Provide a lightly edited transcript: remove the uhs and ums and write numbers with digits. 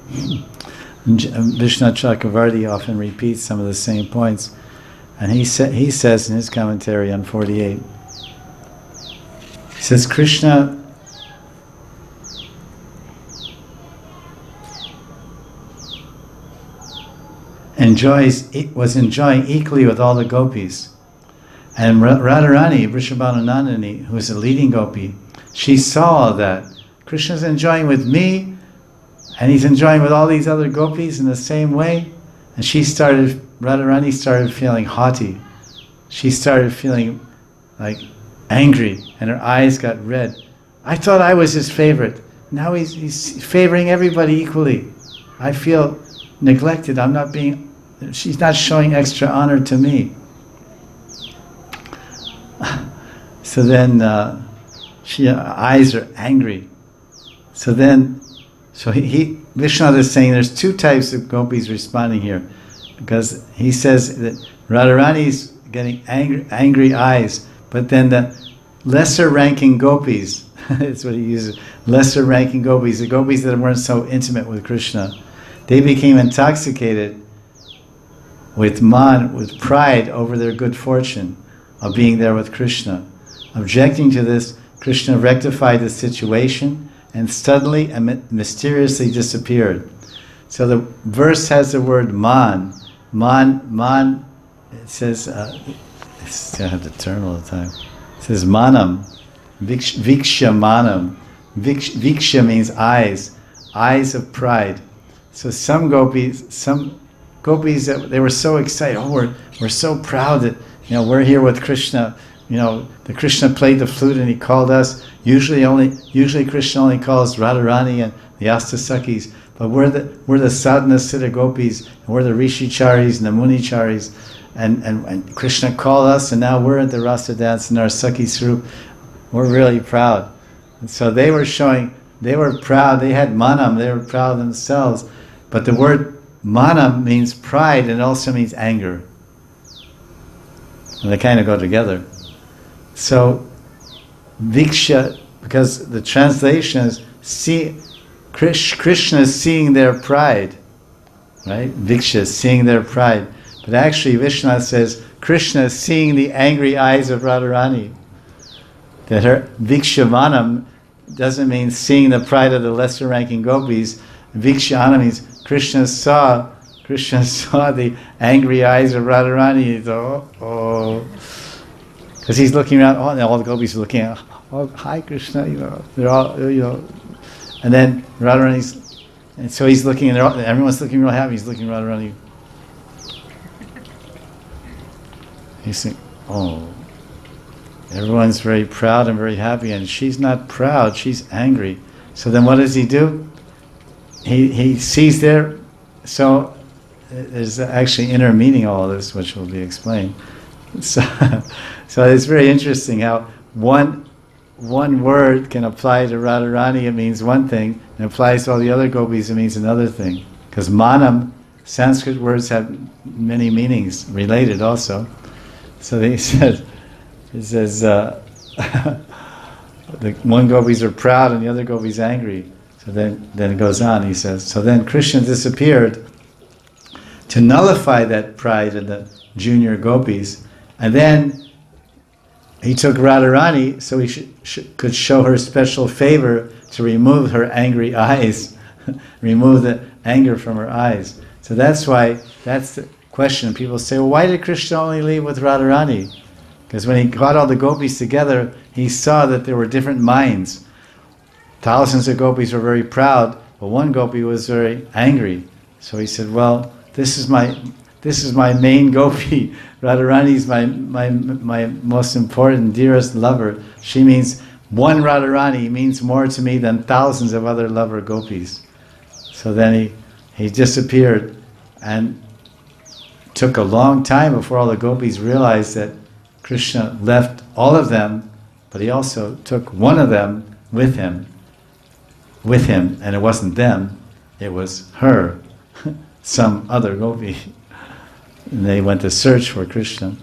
Vishnu Chakravarti often repeats some of the same points, and he says in his commentary on 48, he says Krishna was enjoying equally with all the gopis. And Radharani, Vrishabhananandini, who is a leading gopi, she saw that Krishna's enjoying with me, and he's enjoying with all these other gopis in the same way. And Radharani started feeling haughty. She started feeling like angry, and her eyes got red. I thought I was his favorite. Now he's favoring everybody equally. I feel neglected. She's not showing extra honor to me. So then, her eyes are angry. So Vishwanath is saying there's two types of gopis responding here, because he says that Radharani's getting angry eyes, but then the lesser ranking gopis, that's what he uses, lesser ranking gopis, the gopis that weren't so intimate with Krishna, they became intoxicated with pride over their good fortune of being there with Krishna. Objecting to this, Krishna rectified the situation and suddenly and mysteriously disappeared. So the verse has the word man. Man, it says, I still have the term all the time. It says manam, viksha manam. Viksha means eyes of pride. So some gopis that they were so excited. Oh, we're so proud that we're here with Krishna. The Krishna played the flute and he called us. Usually Krishna only calls Radharani and the Astasakis, but we're the sadhana siddha gopis, and we're the rishicharis and the municharis, and Krishna called us, and now we're at the rasa dance in our Sakhi Swarup. We're really proud. And so they were proud. They had manam. They were proud of themselves. But the word manam means pride and also means anger. And they kind of go together. So, Viksha, because the translation is Krishna is seeing their pride, right? Viksha is seeing their pride. But actually, Vishnu says Krishna is seeing the angry eyes of Radharani. That her Vikshavanam doesn't mean seeing the pride of the lesser ranking gopis. Vikshana means Krishna saw the angry eyes of Radharani. He thought, oh. Because he's looking around, and all the gopis are looking at, oh, hi Krishna, they're all, and then Radharani's, and so he's looking, and everyone's looking real happy. He's looking at Radharani. He's saying, oh, everyone's very proud and very happy, and she's not proud, she's angry. So then what does he do? He sees there, so there's actually inner meaning all of this, which will be explained. So it's very interesting how one word can apply to Radharani, it means one thing, and applies to all the other gopis, it means another thing. Because manam, Sanskrit words have many meanings related also. So it says the one gopis are proud and the other gopis angry. So then it goes on, he says. So then Krishna disappeared to nullify that pride in the junior gopis, and then he took Radharani so he could show her special favor to remove her angry eyes, remove the anger from her eyes. So that's the question. People say, well, why did Krishna only leave with Radharani? Because when he got all the gopis together, he saw that there were different minds. Thousands of gopis were very proud, but one gopi was very angry. So he said, well, this is my main gopi. Radharani is my most important, dearest lover. She means, one Radharani means more to me than thousands of other lover gopis. So then he disappeared, and took a long time before all the gopis realized that Krishna left all of them, but he also took one of them with him, and it wasn't them, it was her, some other gopi. And they went to search for Krishna.